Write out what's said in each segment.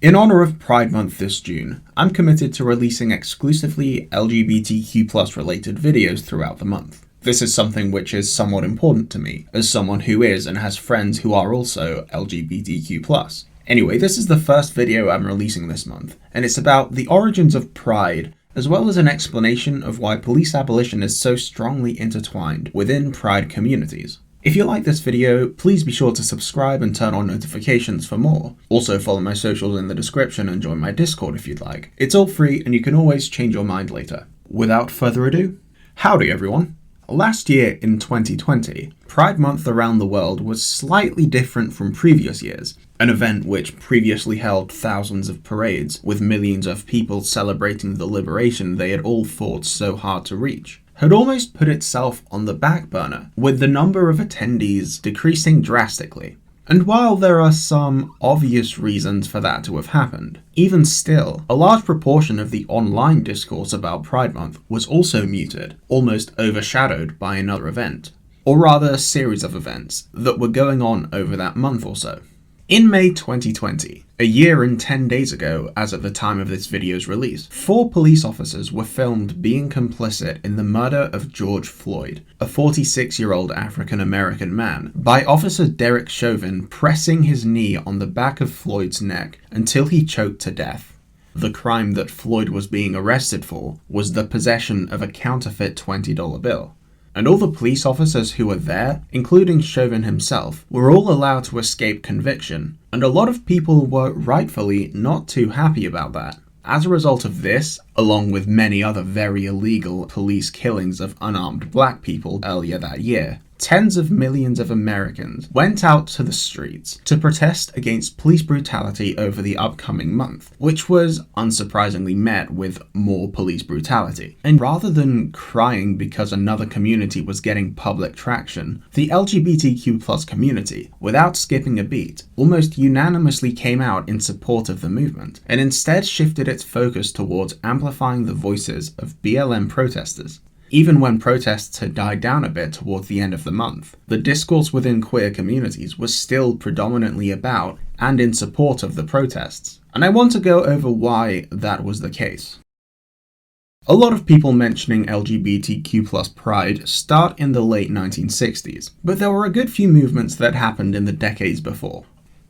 In honor of Pride Month this June, I'm committed to releasing exclusively LGBTQ+ related videos throughout the month. This is something which is somewhat important to me, as someone who is and has friends who are also LGBTQ+. Anyway, this is the first video I'm releasing this month, and it's about the origins of Pride, as well as an explanation of why police abolition is so strongly intertwined within Pride communities. If you like this video, please be sure to subscribe and turn on notifications for more. Also follow my socials in the description and join my Discord if you'd like. It's all free and you can always change your mind later. Without further ado, howdy everyone. Last year in 2020, Pride Month around the world was slightly different from previous years. An event which previously held thousands of parades with millions of people celebrating the liberation they had all fought so hard to reach, had almost put itself on the back burner, with the number of attendees decreasing drastically. And while there are some obvious reasons for that to have happened, even still, a large proportion of the online discourse about Pride Month was also muted, almost overshadowed by another event, or rather a series of events that were going on over that month or so. In May 2020, a year and 10 days ago as at the time of this video's release, 4 police officers were filmed being complicit in the murder of George Floyd, a 46-year-old African-American man, by Officer Derek Chauvin pressing his knee on the back of Floyd's neck until he choked to death. The crime that Floyd was being arrested for was the possession of a counterfeit $20 bill. And all the police officers who were there, including Chauvin himself, were all allowed to escape conviction, and a lot of people were rightfully not too happy about that. As a result of this, along with many other very illegal police killings of unarmed black people earlier that year, tens of millions of Americans went out to the streets to protest against police brutality over the upcoming month, which was unsurprisingly met with more police brutality. And rather than crying because another community was getting public traction, the LGBTQ+ community, without skipping a beat, almost unanimously came out in support of the movement, and instead shifted its focus towards amplifying the voices of BLM protesters. Even when protests had died down a bit towards the end of the month, the discourse within queer communities was still predominantly about and in support of the protests. And I want to go over why that was the case. A lot of people mentioning LGBTQ+ pride start in the late 1960s, but there were a good few movements that happened in the decades before.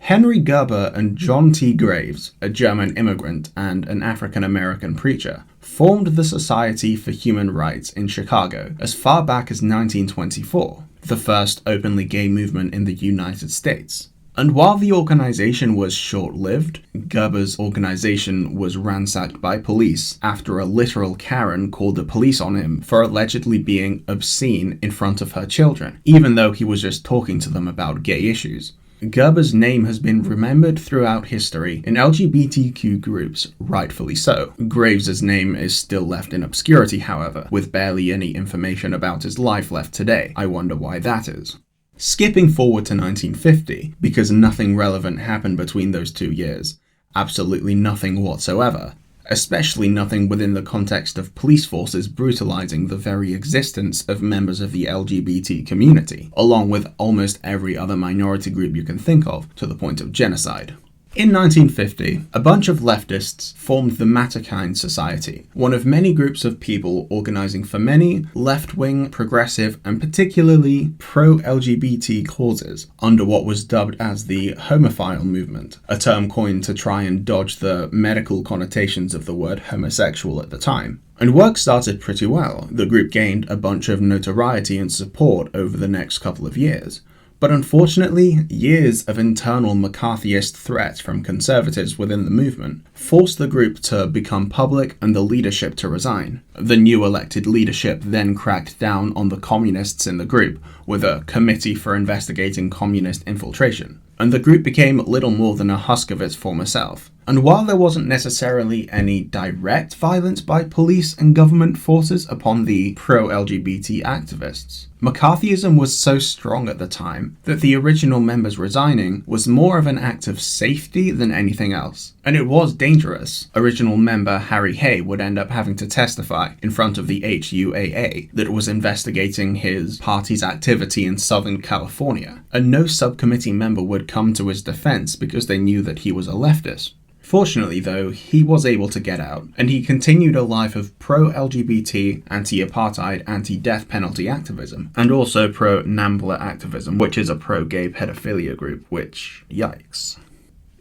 Henry Gerber and John T. Graves, a German immigrant and an African-American preacher, formed the Society for Human Rights in Chicago as far back as 1924, the first openly gay movement in the United States. And while the organization was short-lived, Gerber's organization was ransacked by police after a literal Karen called the police on him for allegedly being obscene in front of her children, even though he was just talking to them about gay issues. Gerber's name has been remembered throughout history in LGBTQ groups, rightfully so. Graves' name is still left in obscurity, however, with barely any information about his life left today. I wonder why that is. Skipping forward to 1950, because nothing relevant happened between those 2 years. Absolutely nothing whatsoever. Especially nothing within the context of police forces brutalizing the very existence of members of the LGBT community, along with almost every other minority group you can think of, to the point of genocide. In 1950, a bunch of leftists formed the Matakin Society, one of many groups of people organizing for many left-wing, progressive, and particularly pro-LGBT causes, under what was dubbed as the homophile movement, a term coined to try and dodge the medical connotations of the word homosexual at the time. And work started pretty well. The group gained a bunch of notoriety and support over the next couple of years. But unfortunately, years of internal McCarthyist threats from conservatives within the movement forced the group to become public and the leadership to resign. The new elected leadership then cracked down on the communists in the group with a committee for investigating communist infiltration, and the group became little more than a husk of its former self. And while there wasn't necessarily any direct violence by police and government forces upon the pro-LGBT activists, McCarthyism was so strong at the time that the original members resigning was more of an act of safety than anything else. And it was dangerous. Original member Harry Hay would end up having to testify in front of the HUAA that was investigating his party's activity in Southern California, and no subcommittee member would come to his defense because they knew that he was a leftist. Fortunately though, he was able to get out, and he continued a life of pro-LGBT, anti-apartheid, anti-death penalty activism, and also pro-NAMBLA activism, which is a pro-gay pedophilia group, which, yikes.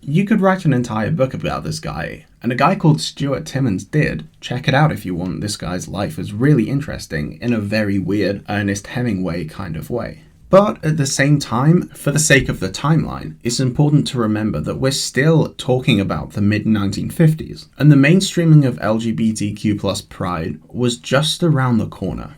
You could write an entire book about this guy, and a guy called Stuart Timmins did. Check it out if you want. This guy's life is really interesting in a very weird Ernest Hemingway kind of way. But at the same time, for the sake of the timeline, it's important to remember that we're still talking about the mid-1950s, and the mainstreaming of LGBTQ+ pride was just around the corner.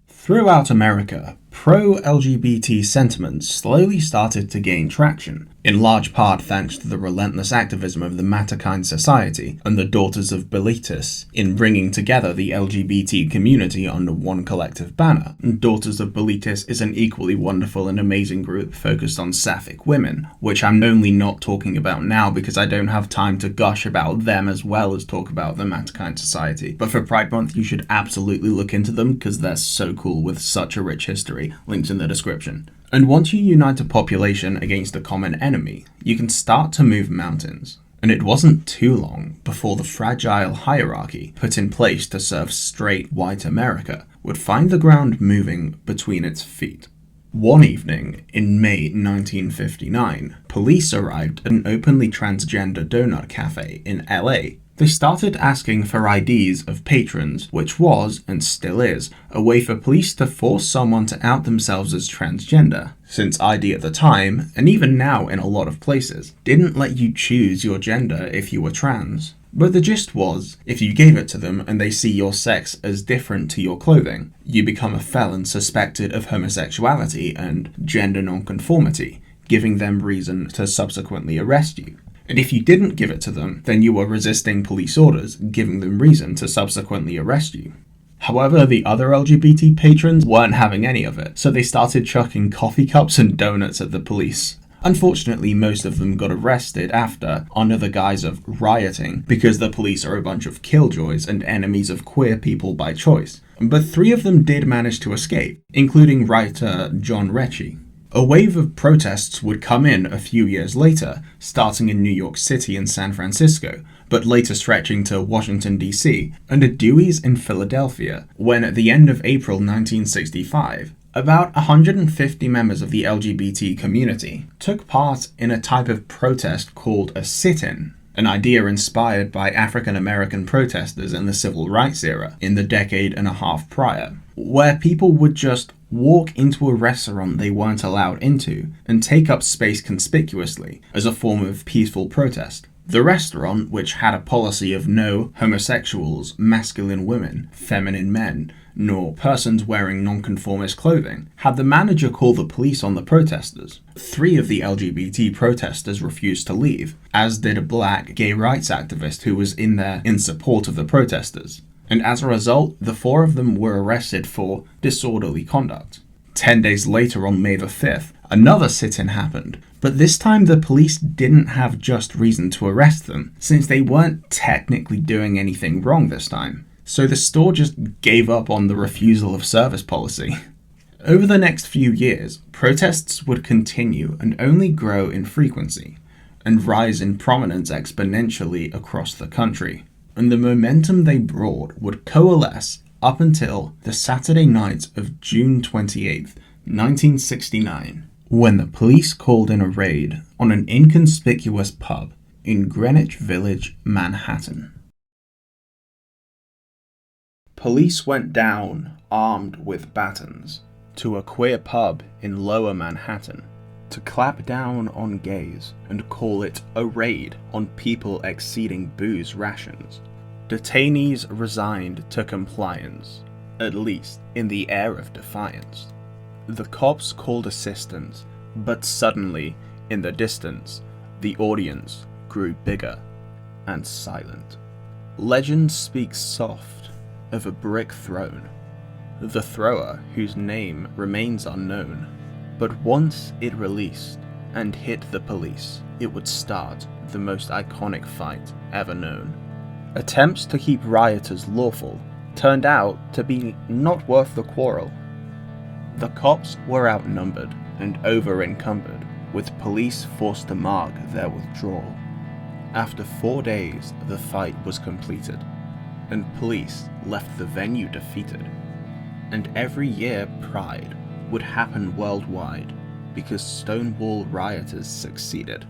Throughout America, pro-LGBT sentiments slowly started to gain traction, in large part thanks to the relentless activism of the Matakin Society and the Daughters of Bilitis in bringing together the LGBT community under one collective banner. Daughters of Bilitis is an equally wonderful and amazing group focused on sapphic women, which I'm only not talking about now because I don't have time to gush about them as well as talk about the Matakin Society. But for Pride Month, you should absolutely look into them because they're so cool with such a rich history. Links in the description. And once you unite a population against a common enemy, you can start to move mountains. And it wasn't too long before the fragile hierarchy put in place to serve straight white America would find the ground moving between its feet. One evening in May 1959, police arrived at an openly transgender donut cafe in LA. They started asking for IDs of patrons, which was, and still is, a way for police to force someone to out themselves as transgender, since ID at the time, and even now in a lot of places, didn't let you choose your gender if you were trans. But the gist was, if you gave it to them and they see your sex as different to your clothing, you become a felon suspected of homosexuality and gender nonconformity, giving them reason to subsequently arrest you. And if you didn't give it to them, then you were resisting police orders, giving them reason to subsequently arrest you. However, the other LGBT patrons weren't having any of it, so they started chucking coffee cups and donuts at the police. Unfortunately, most of them got arrested after, under the guise of rioting, because the police are a bunch of killjoys and enemies of queer people by choice. But 3 of them did manage to escape, including writer John Rechy. A wave of protests would come in a few years later, starting in New York City and San Francisco, but later stretching to Washington, D.C., and at Davies in Philadelphia, when at the end of April 1965, about 150 members of the LGBT community took part in a type of protest called a sit-in, an idea inspired by African American protesters in the Civil Rights era in the decade and a half prior, where people would just walk into a restaurant they weren't allowed into and take up space conspicuously as a form of peaceful protest. The restaurant, which had a policy of no homosexuals, masculine women, feminine men, nor persons wearing nonconformist clothing, had the manager call the police on the protesters. 3 of the LGBT protesters refused to leave, as did a black gay rights activist who was in there in support of the protesters. And as a result, the 4 of them were arrested for disorderly conduct. 10 days later, on May the 5th, another sit-in happened, but this time the police didn't have just reason to arrest them, since they weren't technically doing anything wrong this time. So the store just gave up on the refusal of service policy. Over the next few years, protests would continue and only grow in frequency, and rise in prominence exponentially across the country. And the momentum they brought would coalesce up until the Saturday night of June 28th, 1969, when the police called in a raid on an inconspicuous pub in Greenwich Village, Manhattan. Police went down, armed with batons, to a queer pub in Lower Manhattan to clap down on gays and call it a raid on people exceeding booze rations. Detainees resigned to compliance, at least in the air of defiance. The cops called assistance, but suddenly, in the distance, the audience grew bigger and silent. Legend speaks soft of a brick thrown, the thrower whose name remains unknown. But once it released and hit the police, it would start the most iconic fight ever known. Attempts to keep rioters lawful turned out to be not worth the quarrel. The cops were outnumbered and over-encumbered, with police forced to mark their withdrawal. After 4 days, the fight was completed, and police left the venue defeated. And every year, Pride would happen worldwide because Stonewall rioters succeeded.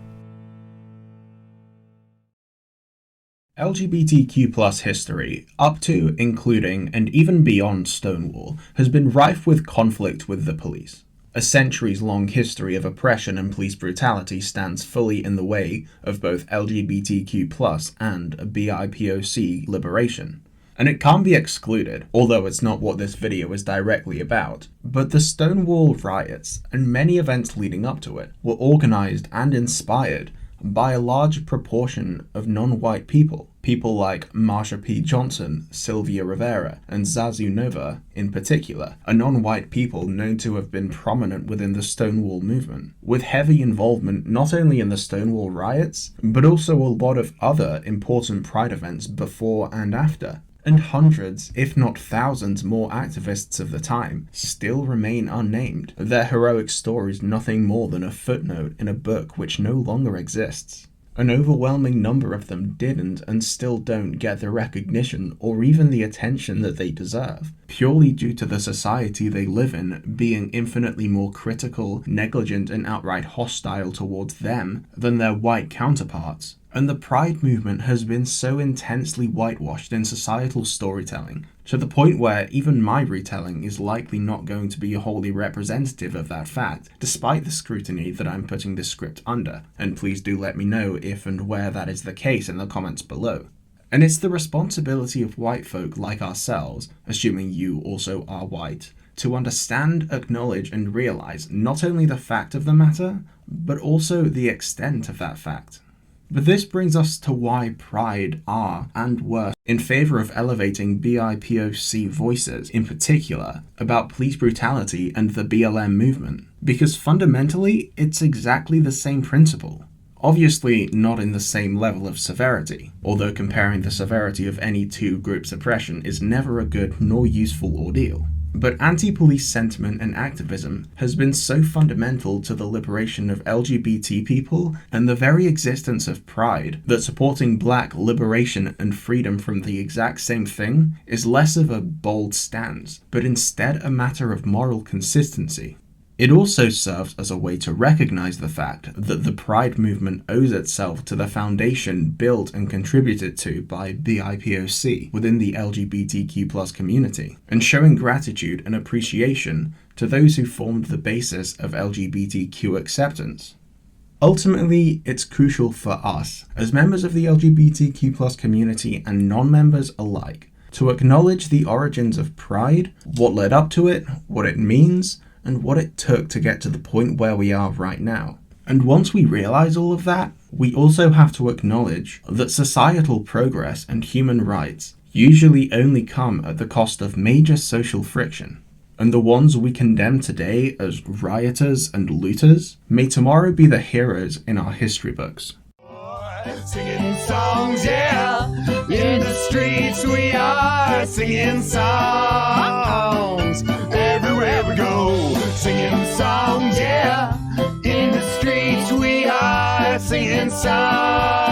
LGBTQ+ history, up to, including, and even beyond Stonewall, has been rife with conflict with the police. A centuries-long history of oppression and police brutality stands fully in the way of both LGBTQ+ and BIPOC liberation. And it can't be excluded, although it's not what this video is directly about, but the Stonewall riots, and many events leading up to it, were organized and inspired by a large proportion of non-white people. People like Marsha P. Johnson, Sylvia Rivera, and Zazu Nova, in particular, are non-white people known to have been prominent within the Stonewall movement, with heavy involvement not only in the Stonewall riots, but also a lot of other important Pride events before and after. And hundreds, if not thousands, more activists of the time still remain unnamed, their heroic stories nothing more than a footnote in a book which no longer exists. An overwhelming number of them didn't and still don't get the recognition or even the attention that they deserve, purely due to the society they live in being infinitely more critical, negligent, and outright hostile towards them than their white counterparts. And the Pride movement has been so intensely whitewashed in societal storytelling, to the point where even my retelling is likely not going to be wholly representative of that fact, despite the scrutiny that I'm putting this script under, and please do let me know if and where that is the case in the comments below. And it's the responsibility of white folk like ourselves, assuming you also are white, to understand, acknowledge, and realize not only the fact of the matter, but also the extent of that fact. But this brings us to why Pride are, and were, in favour of elevating BIPOC voices, in particular, about police brutality and the BLM movement. Because fundamentally, it's exactly the same principle. Obviously not in the same level of severity, although comparing the severity of any two groups' oppression is never a good nor useful ordeal. But anti-police sentiment and activism has been so fundamental to the liberation of LGBT people and the very existence of Pride that supporting black liberation and freedom from the exact same thing is less of a bold stance, but instead a matter of moral consistency. It also serves as a way to recognize the fact that the Pride movement owes itself to the foundation built and contributed to by BIPOC within the LGBTQ+ community, and showing gratitude and appreciation to those who formed the basis of LGBTQ acceptance. Ultimately, it's crucial for us, as members of the LGBTQ+ community and non-members alike, to acknowledge the origins of Pride, what led up to it, what it means, and what it took to get to the point where we are right now. And once we realize all of that, we also have to acknowledge that societal progress and human rights usually only come at the cost of major social friction. And the ones we condemn today as rioters and looters may tomorrow be the heroes in our history books. Singing songs, yeah, in the streets we are singing songs. Everywhere we go, singing songs, yeah, in the streets we are singing songs.